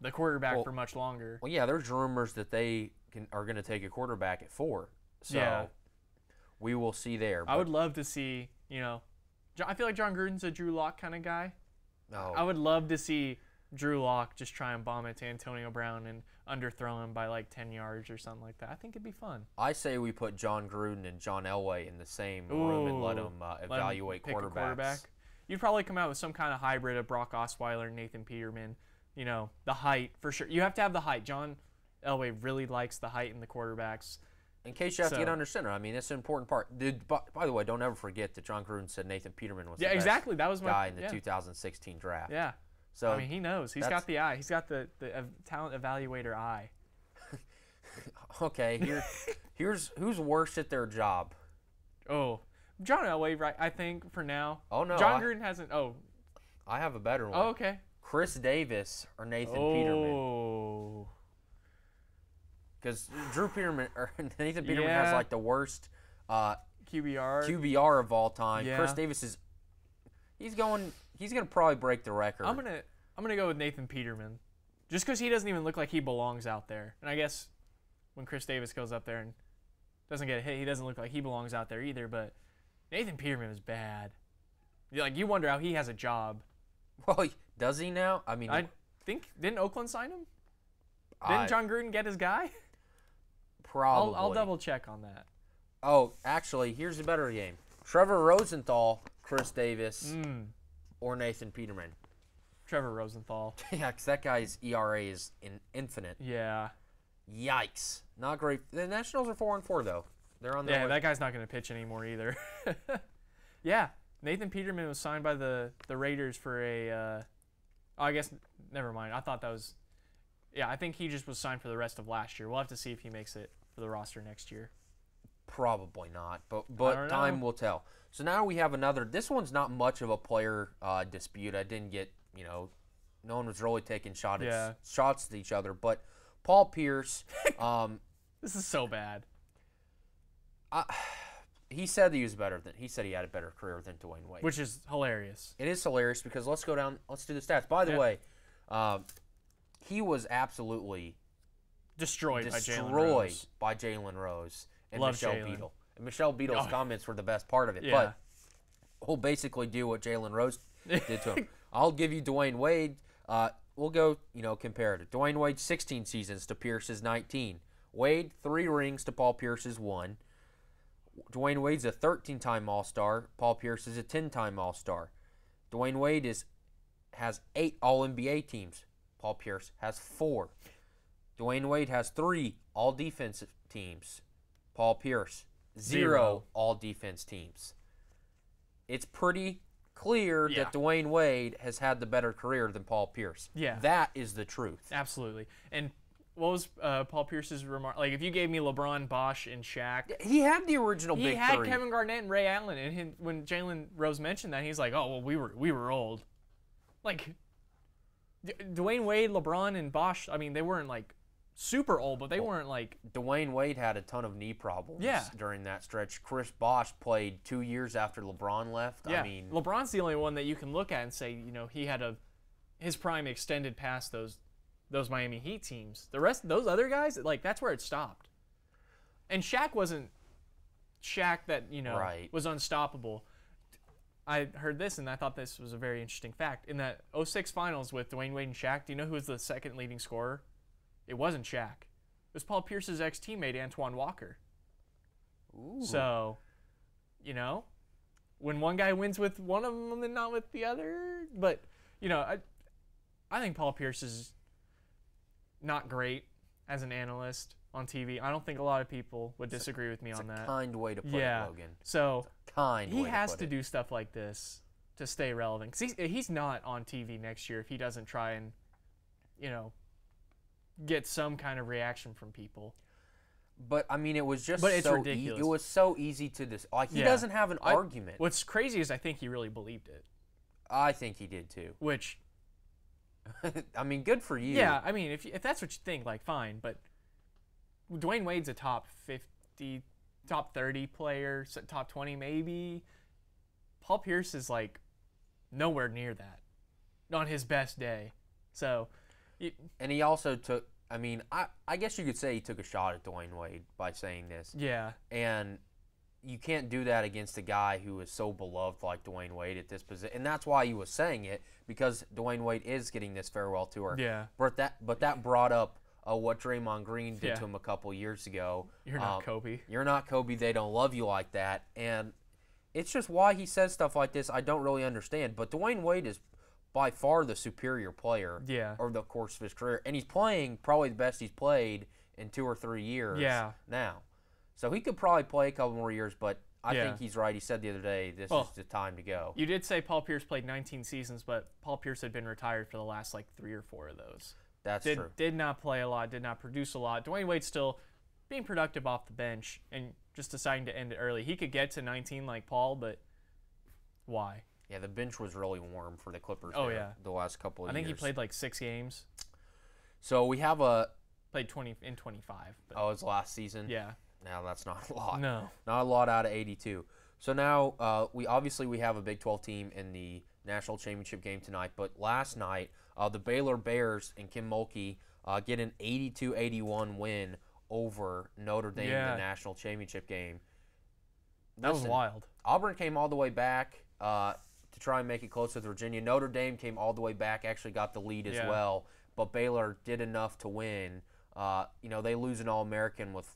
the quarterback for much longer. Well, yeah, there's rumors that they are going to take a quarterback at 4. So we will see there. I would love to see, I feel like John Gruden's a Drew Lock kind of guy. No. I would love to see Drew Lock just try and bomb it to Antonio Brown and underthrow him by like 10 yards or something like that. I think it'd be fun. I say we put John Gruden and John Elway in the same room and let them evaluate pick quarterbacks. A quarterback. You'd probably come out with some kind of hybrid of Brock Osweiler and Nathan Peterman. The height, for sure. You have to have the height. John Elway really likes the height in the quarterbacks. In case you have to get under center. That's an important part. By the way, don't ever forget that John Gruden said Nathan Peterman was the best That was guy in the 2016 draft. Yeah. So he knows. He's got the eye. He's got the talent evaluator eye. Okay, here's who's worst at their job. Oh, John Elway, right? I think for now. Oh no, John Gruden hasn't. Oh, I have a better one. Oh, okay. Chris Davis or Nathan Peterman. Oh. Because Nathan Peterman has like the worst QBR of all time. Yeah. Chris Davis he's gonna probably break the record. I'm gonna go with Nathan Peterman, just because he doesn't even look like he belongs out there. And I guess when Chris Davis goes up there and doesn't get a hit, he doesn't look like he belongs out there either. But Nathan Peterman is bad. You wonder how he has a job. Well, does he now? I think didn't Oakland sign him? Didn't John Gruden get his guy? Probably. I'll double check on that. Oh, actually, here's a better game: Trevor Rosenthal, Chris Davis, or Nathan Peterman. Trevor Rosenthal. Yeah, because that guy's ERA is infinite. Yeah. Yikes! Not great. The Nationals are 4-4 though. They're on their way. That guy's not going to pitch anymore either. Yeah. Nathan Peterman was signed by the Raiders for I guess, never mind. I thought that was, I think he just was signed for the rest of last year. We'll have to see if he makes it for the roster next year. Probably not, but time will tell. So now we have another. This one's not much of a player dispute. I didn't get, no one was really taking shots at each other. But Paul Pierce. This is so bad. he said he was better than. He said he had a better career than Dwayne Wade. which is hilarious. It is hilarious because let's go down. Let's do the stats. By the Yeah. way, he was absolutely Destroyed by Jalen destroyed Rose. by Jalen Rose and Love Michelle Jalen. Beadle. And Michelle Beadle's Oh. comments were the best part of it. Yeah. But we'll basically do what Jalen Rose did to him. I'll give you Dwayne Wade. We'll go, comparative. Dwayne Wade 16 seasons to Pierce's 19. Wade 3 rings to Paul Pierce's 1. Dwayne Wade's a 13-time All-Star. Paul Pierce is a 10-time All-Star. Dwayne Wade has 8 All-NBA teams. Paul Pierce has 4. Dwayne Wade has 3 All-Defensive teams. Paul Pierce, 0 All-Defense teams. It's pretty clear Yeah. that Dwayne Wade has had the better career than Paul Pierce. Yeah. That is the truth. Absolutely. And what was Paul Pierce's remark? Like, if you gave me LeBron, Bosh, and Shaq, He had the original he big had three. Kevin Garnett and Ray Allen. And when Jalen Rose mentioned that, he's like, "Oh, well, we were old." Like, Dwayne Wade, LeBron, and Bosh. I mean, they weren't like super old, but they weren't like. Dwayne Wade had a ton of knee problems Yeah. during that stretch. Chris Bosh played 2 years after LeBron left. Yeah, I mean, LeBron's the only one that you can look at and say, he had his prime extended past those Miami Heat teams. The rest, those other guys, like, that's where it stopped. And Shaq wasn't Shaq that Right. was unstoppable. I heard this and I thought this was a very interesting fact. In that 06 finals with Dwayne Wade and Shaq, do you know who was the second leading scorer? It wasn't Shaq. It was Paul Pierce's ex-teammate Antoine Walker. ooh. So, when one guy wins with one of them and not with the other, but I think Paul Pierce is not great as an analyst on TV. I don't think a lot of people would disagree with me It's on a that. kind way to put Yeah. it, Logan. So Kind he way has put to it. do stuff like this to stay relevant. 'Cause he's not on TV next year if he doesn't try and, get some kind of reaction from people. But I mean, it was just But it's so ridiculous. it was so easy to this. Like he Yeah. doesn't have an argument. What's crazy is I think he really believed it, I think he did too. which I mean, good for you. Yeah, I mean, if that's what you think, like, fine. But Dwayne Wade's a top 50, top 30 player, top 20 maybe. Paul Pierce is, like, nowhere near that on his best day. So, And he also took. I mean, I guess you could say he took a shot at Dwayne Wade by saying this. yeah. And you can't do that against a guy who is so beloved like Dwayne Wade at this position. And that's why he was saying it, because Dwayne Wade is getting this farewell tour. Yeah. But that brought up what Draymond Green did Yeah. to him a couple years ago. You're not Kobe. You're not Kobe. They don't love you like that. And it's just why he says stuff like this. I don't really understand. But Dwayne Wade is by far the superior player Yeah. over the course of his career. And he's playing probably the best he's played in 2 or 3 years Yeah. now. So he could probably play a couple more years, but I Yeah. think he's right. He said the other day, this Well, is the time to go. You did say Paul Pierce played 19 seasons, but Paul Pierce had been retired for the last, like, 3 or 4 of those. That's true. Did not play a lot, did not produce a lot. Dwayne Wade's still being productive off the bench and just deciding to end it early. He could get to 19 like Paul, but why? Yeah, the bench was really warm for the Clippers Oh, there yeah. the last couple of I think years. he played like 6 games. So we have a Played 20 in 25. But his last season. yeah. Now that's not a lot. No. Not a lot out of 82. So now we have a Big 12 team in the national championship game tonight. But last night, the Baylor Bears and Kim Mulkey get an 82-81 win over Notre Dame in Yeah. the national championship game. That was Listen, wild. Auburn came all the way back to try and make it close with Virginia. Notre Dame came all the way back, actually got the lead as Yeah. well. But Baylor did enough to win. They lose an All-American with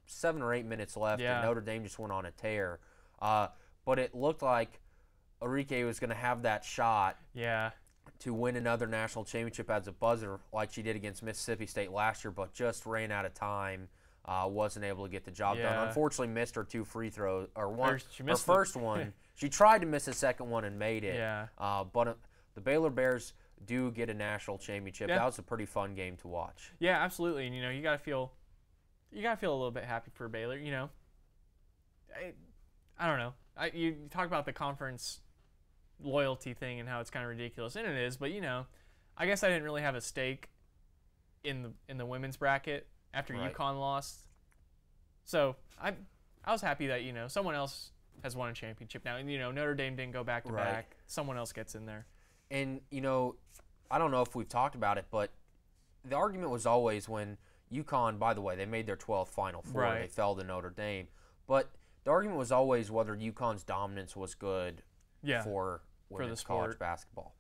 7 or 8 minutes left, Yeah. and Notre Dame just went on a tear. But it looked like Enrique was going to have that shot Yeah. to win another national championship as a buzzer like she did against Mississippi State last year, but just ran out of time. Wasn't able to get the job done. Yeah. Unfortunately, missed her 2 free throws, or one. She Her missed first one, she tried to miss the second one and made it. Yeah. But the Baylor Bears do get a national championship. Yeah. That was a pretty fun game to watch. Yeah, absolutely. And you gotta feel a little bit happy for Baylor. I don't know. You talk about the conference loyalty thing and how it's kind of ridiculous, and it is. But I guess I didn't really have a stake in the women's bracket after Right. UConn lost. So I was happy that, you know, someone else has won a championship now. And, you know, Notre Dame didn't go back to Right. back. Someone else gets in there. And, you know, I don't know if we've talked about it, but the argument was always when UConn, by the way, they made their 12th Final Four. Right. They fell to Notre Dame. But the argument was always whether UConn's dominance was good Yeah. for women's the college sport. basketball.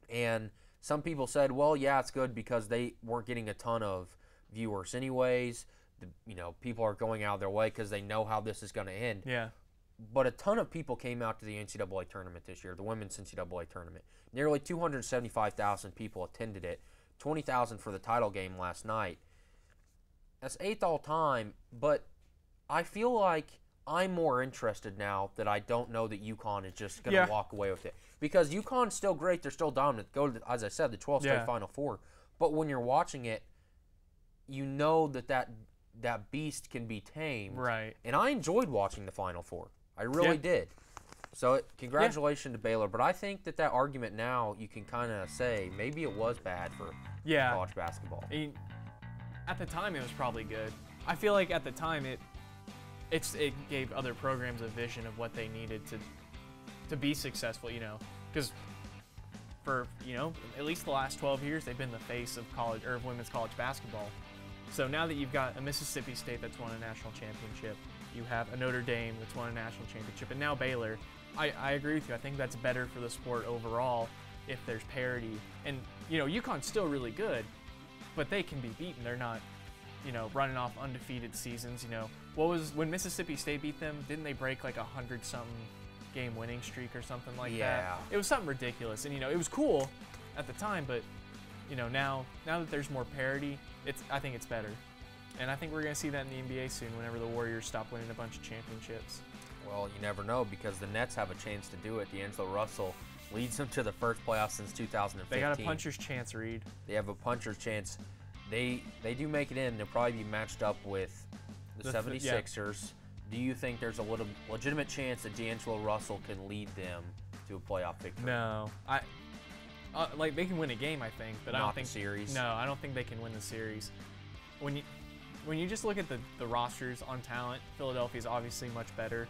And some people said, well, yeah, it's good because they weren't getting a ton of viewers anyways. You know, people are going out of their way because they know how this is going to end. Yeah. But a ton of people came out to the NCAA tournament this year, the women's NCAA tournament. Nearly 275,000 people attended it, 20,000 for the title game last night. That's 8th all time, but I feel like I'm more interested now that I don't know that UConn is just going to Yeah. walk away with it. Because UConn's still great, they're still dominant. Go to, as I said, the 12th straight Yeah. Final Four. But when you're watching it, you know that beast can be tamed. Right. And I enjoyed watching the Final Four. I really Yeah. did. So congratulations to Baylor. But I think that argument now, you can kind of say maybe it was bad for Yeah. college basketball. I mean, at the time, it was probably good. I feel like at the time, it gave other programs a vision of what they needed to be successful, you know, because for, you know, at least the last 12 years, they've been the face of college or of women's college basketball. So now that you've got a Mississippi State that's won a national championship, you have a Notre Dame that's won a national championship, and now Baylor, I agree with you. I think that's better for the sport overall if there's parity. And, you know, UConn's still really good, but they can be beaten. They're not, you know, running off undefeated seasons. You know, when Mississippi State beat them, didn't they break like 100-something game winning streak or something like Yeah. that? It was something ridiculous. And, you know, it was cool at the time, but, you know, now that there's more parity, I think it's better. And I think we're going to see that in the NBA soon whenever the Warriors stop winning a bunch of championships. Well, you never know because the Nets have a chance to do it. D'Angelo Russell leads them to the first playoff since 2015. They got a puncher's chance, Reed. They have a puncher's chance. They do make it in. They'll probably be matched up with the 76ers. Do you think there's a little legitimate chance that D'Angelo Russell can lead them to a playoff victory? No. Like, they can win a game, I think, but I Not don't think the series? No, I don't think they can win the series. When you just look at the rosters on talent, Philadelphia's obviously much better.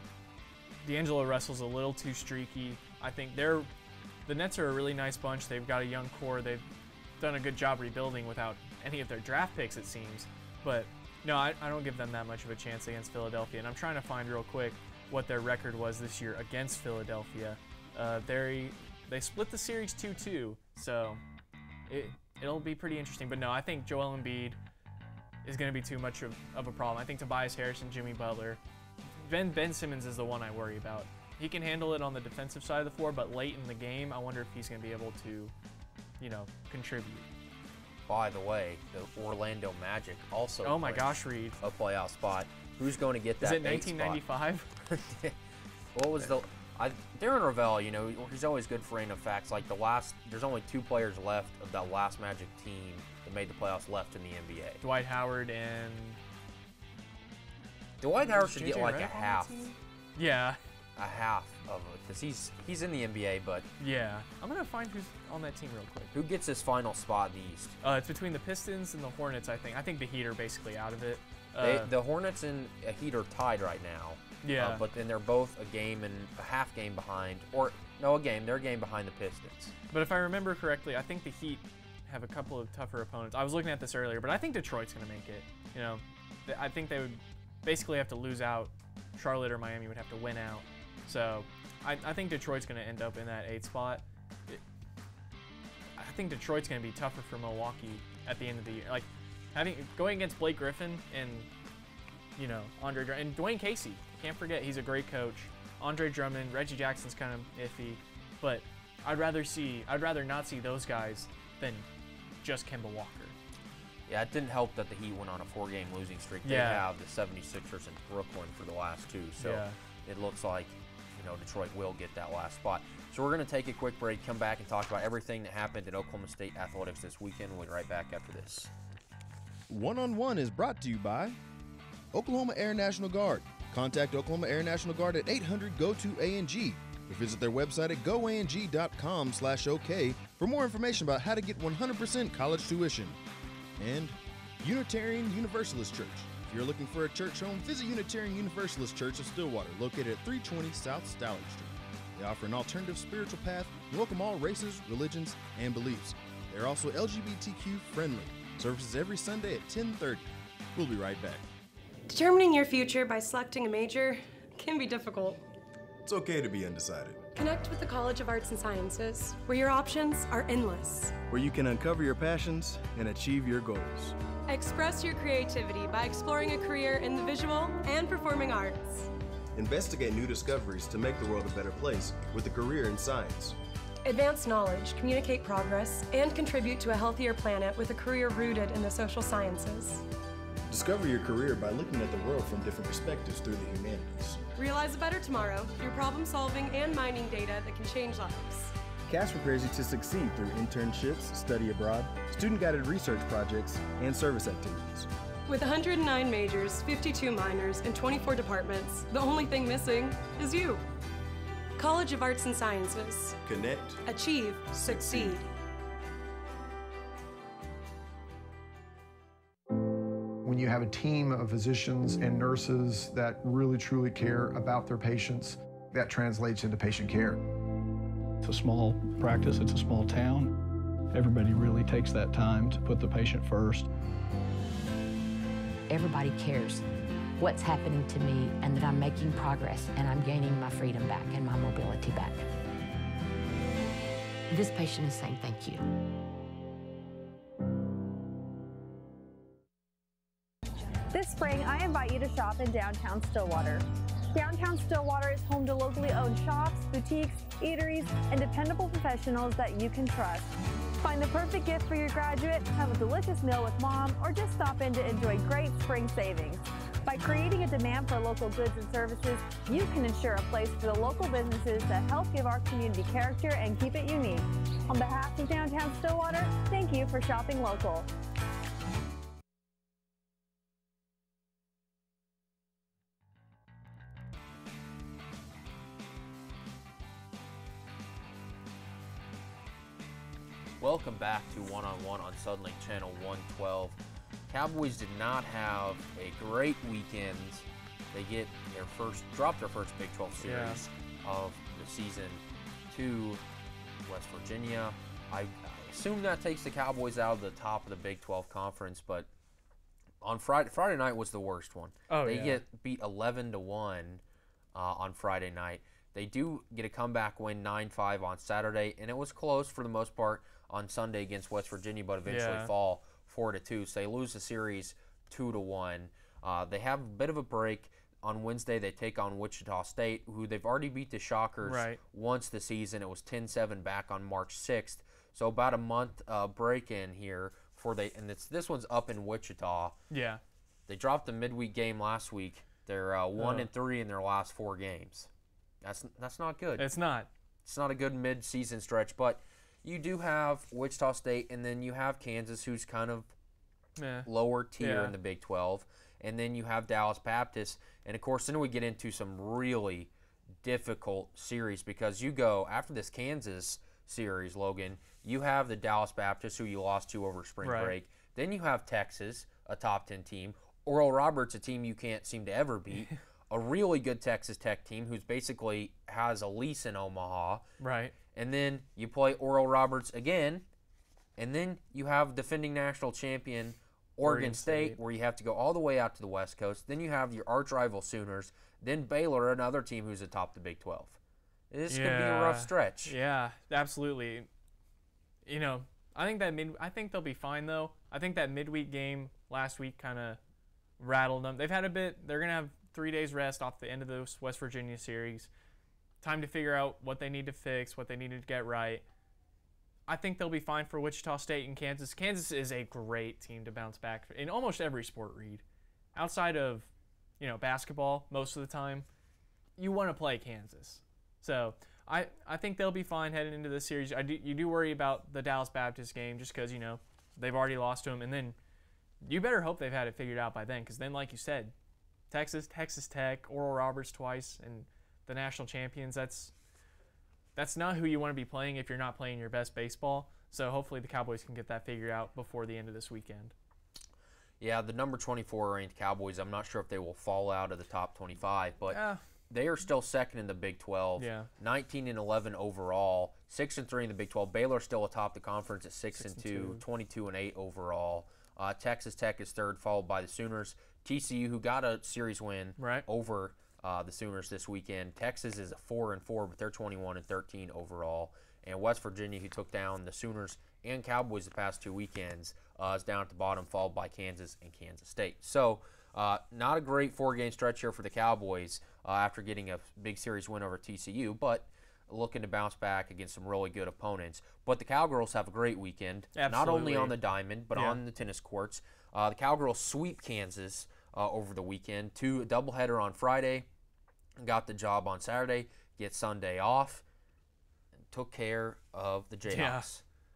D'Angelo Russell's a little too streaky. I think the Nets are a really nice bunch. They've got a young core. They've done a good job rebuilding without any of their draft picks, it seems. But no, I don't give them that much of a chance against Philadelphia. And I'm trying to find real quick what their record was this year against Philadelphia. They split the series 2-2, so it'll be pretty interesting. But no, I think Joel Embiid is going to be too much of a problem. I think Tobias Harris and Jimmy Butler. Ben Simmons is the one I worry about. He can handle it on the defensive side of the floor, but late in the game, I wonder if he's going to be able to, you know, contribute. By the way, the Orlando Magic also Oh my clinched gosh, Reed. a playoff spot. Who's going to get Is that it 8th spot? 1995? What was Darren Ravel, you know, he's always good for random facts. Like there's only 2 players left of that last Magic team that made the playoffs left in the NBA. Dwight Howard and Dwight Howard should JJ get like a Redick on that half team? Yeah, of it because he's in the NBA. But yeah. I'm gonna find who's on that team real quick. who gets his final spot in the East? It's between the Pistons and the Hornets. I think the Heat are basically out of it. The Hornets and Heat are tied right now. Yeah. But then they're both a game and a half game behind, or no, a game. They're a game behind the Pistons. But if I remember correctly, I think the Heat have a couple of tougher opponents. I was looking at this earlier, but I think Detroit's going to make it. You know, I think they would basically have to lose out. Charlotte or Miami would have to win out. So I think Detroit's going to end up in that 8th spot. I think Detroit's going to be tougher for Milwaukee at the end of the year. Like going against Blake Griffin and, you know, and Dwayne Casey. Can't forget, he's a great coach. Andre Drummond, Reggie Jackson's kind of iffy, but I'd rather not see those guys than just Kemba Walker. Yeah, it didn't help that the Heat went on a 4-game losing streak. They Yeah. have the 76ers in Brooklyn for the last 2, so Yeah. it looks like, you know, Detroit will get that last spot. So we're going to take a quick break, come back and talk about everything that happened at Oklahoma State Athletics this weekend. We'll be right back after this. One-on-One is brought to you by Oklahoma Air National Guard. Contact Oklahoma Air National Guard at 800-GO-TO-ANG or visit their website at goang.com/OK for more information about how to get 100% college tuition. And Unitarian Universalist Church. If you're looking for a church home, visit Unitarian Universalist Church of Stillwater, located at 320 South Stallard Street. They offer an alternative spiritual path and welcome all races, religions, and beliefs. They're also LGBTQ friendly. Services every Sunday at 10:30. We'll be right back. Determining your future by selecting a major can be difficult. It's okay to be undecided. Connect with the College of Arts and Sciences, where your options are endless. Where you can uncover your passions and achieve your goals. Express your creativity by exploring a career in the visual and performing arts. Investigate new discoveries to make the world a better place with a career in science. Advance knowledge, communicate progress, and contribute to a healthier planet with a career rooted in the social sciences. Discover your career by looking at the world from different perspectives through the humanities. Realize a better tomorrow through problem solving and mining data that can change lives. CAS prepares you to succeed through internships, study abroad, student-guided research projects, and service activities. With 109 majors, 52 minors, and 24 departments, the only thing missing is you. College of Arts and Sciences. Connect. Achieve. Succeed. When you have a team of physicians and nurses that really truly care about their patients, that translates into patient care. It's a small practice, it's a small town. Everybody really takes that time to put the patient first. Everybody cares what's happening to me and that I'm making progress and I'm gaining my freedom back and my mobility back. This patient is saying thank you. This spring, I invite you to shop in downtown Stillwater. Downtown Stillwater is home to locally owned shops, boutiques, eateries, and dependable professionals that you can trust. Find the perfect gift for your graduate, have a delicious meal with mom, or just stop in to enjoy great spring savings. By creating a demand for local goods and services, you can ensure a place for the local businesses that help give our community character and keep it unique. On behalf of Downtown Stillwater, thank you for shopping local. Welcome back to One on One on Suddenlink Channel 112. Cowboys did not have a great weekend. They dropped their first Big 12 series of the season to West Virginia. I assume that takes the Cowboys out of the top of the Big 12 conference, but on Friday night was the worst one. They get beat 11-1 on Friday night. They do get a comeback win 9-5 on Saturday, and it was close for the most part on Sunday against West Virginia, but eventually fall 4-2. So they lose the series 2-1. They have a bit of a break. On Wednesday, they take on Wichita State, who they've already beat the Shockers once this season. It was 10-7 back on March 6th. So about a month break in here and this one's up in Wichita. Yeah. They dropped the midweek game last week. They're 1-3 in their last 4 games. That's not good. It's not. It's not a good mid-season stretch, but you do have Wichita State, and then you have Kansas, who's kind of lower tier in the Big 12, and then you have Dallas Baptist, and of course then we get into some really difficult series because you go after this Kansas series, Logan, you have the Dallas Baptist, who you lost to over spring break. Then you have Texas, a top 10 team. Oral Roberts, a team you can't seem to ever beat. A really good Texas Tech team who's basically has a lease in Omaha. Right. And then you play Oral Roberts again, and then you have defending national champion Oregon State, where you have to go all the way out to the West Coast. Then you have your arch rival Sooners. Then Baylor, another team who's atop the Big 12. This could be a rough stretch. Yeah, absolutely. You know, I think they'll be fine though. I think that midweek game last week kind of rattled them. They've had a bit. They're gonna have 3 days rest off the end of the West Virginia series. Time to figure out what they need to fix, what they need to get right. I think they'll be fine for Wichita State and Kansas. Kansas is a great team to bounce back in almost every sport, Reed. Outside of, basketball most of the time, you want to play Kansas. So I think they'll be fine heading into this series. You do worry about the Dallas Baptist game just because, they've already lost to them. And then you better hope they've had it figured out by then because then, like you said, Texas Tech, Oral Roberts twice, and the national champions, that's not who you want to be playing if you're not playing your best baseball. So hopefully the Cowboys can get that figured out before the end of this weekend. Yeah, the number 24 ranked Cowboys, I'm not sure if they will fall out of the top 25, but they are still second in the Big 12. Yeah. 19-11 overall, 6-3 in the Big 12. Baylor still atop the conference at 6-2, 22-8 overall. Texas Tech is third, followed by the Sooners. TCU, who got a series win over the Sooners this weekend. Texas is 4-4, but they're 21-13 overall. And West Virginia, who took down the Sooners and Cowboys the past 2 weekends, is down at the bottom, followed by Kansas and Kansas State. So not a great 4-game stretch here for the Cowboys after getting a big series win over TCU, but looking to bounce back against some really good opponents. But the Cowgirls have a great weekend, not only on the diamond, but on the tennis courts. The Cowgirls sweep Kansas over the weekend. A doubleheader on Friday, got the job on Saturday, get Sunday off, and took care of the Jayhawks. Yeah.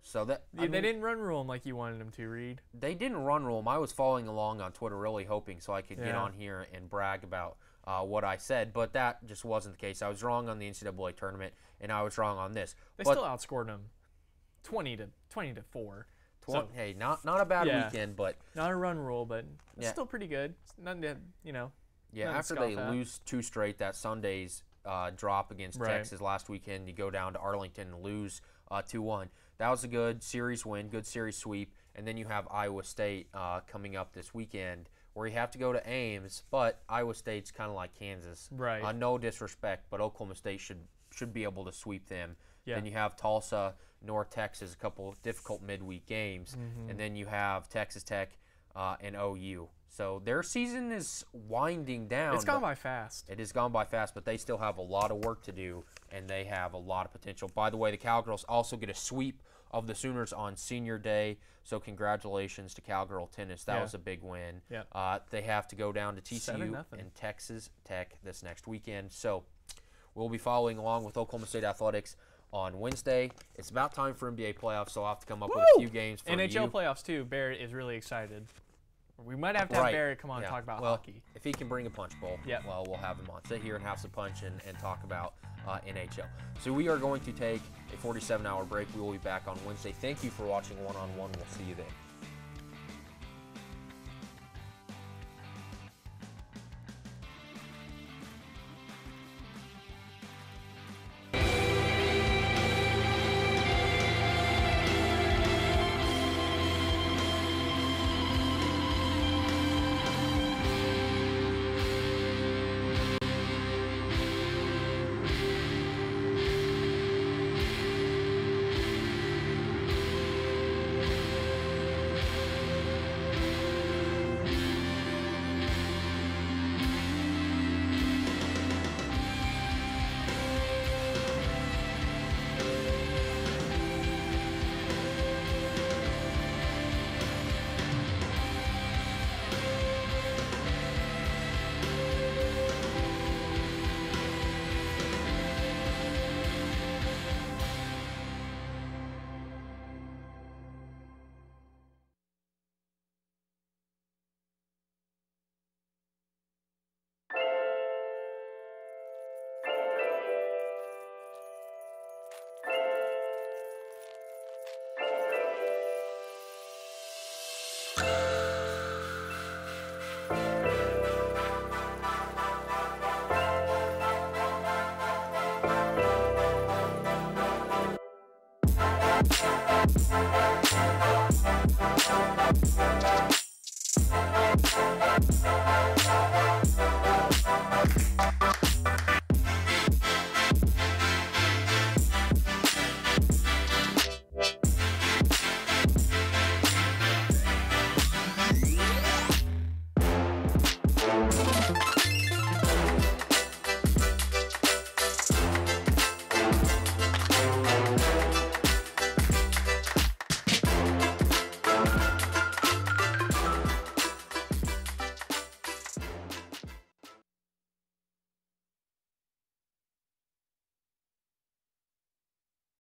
So that they didn't run rule them like you wanted them to, Reed. They didn't run rule them. I was following along on Twitter, really hoping so I could get on here and brag about what I said, but that just wasn't the case. I was wrong on the NCAA tournament, and I was wrong on this. They still outscored them 20-4. So, hey, not a bad weekend, but not a run rule, but it's still pretty good. Nothing to, Yeah, after they lose 2 straight, that Sunday's drop against Texas last weekend, you go down to Arlington and lose 2-1. That was a good series win, good series sweep, and then you have Iowa State coming up this weekend, where you have to go to Ames, but Iowa State's kind of like Kansas. Right. No disrespect, but Oklahoma State should be able to sweep them. Yeah. Then you have Tulsa, North Texas, a couple of difficult midweek games, and then you have Texas Tech and OU. So their season is winding down. It's gone by fast. It has gone by fast, but they still have a lot of work to do, and they have a lot of potential. By the way, the Cowgirls also get a sweep of the Sooners on Senior Day, so congratulations to Cowgirl Tennis. That was a big win. Yeah. They have to go down to TCU 7-0. and Texas Tech this next weekend. So we'll be following along with Oklahoma State Athletics on Wednesday. It's about time for NBA playoffs, so I'll have to come up with a few games for NHL you. playoffs, too. Barrett is really excited. We might have to have Barrett come on and talk about hockey. If he can bring a punch bowl, well, we'll have him on. Sit here and have some punch and talk about NHL. So we are going to take a 47-hour break. We will be back on Wednesday. Thank you for watching One-on-One. We'll see you then.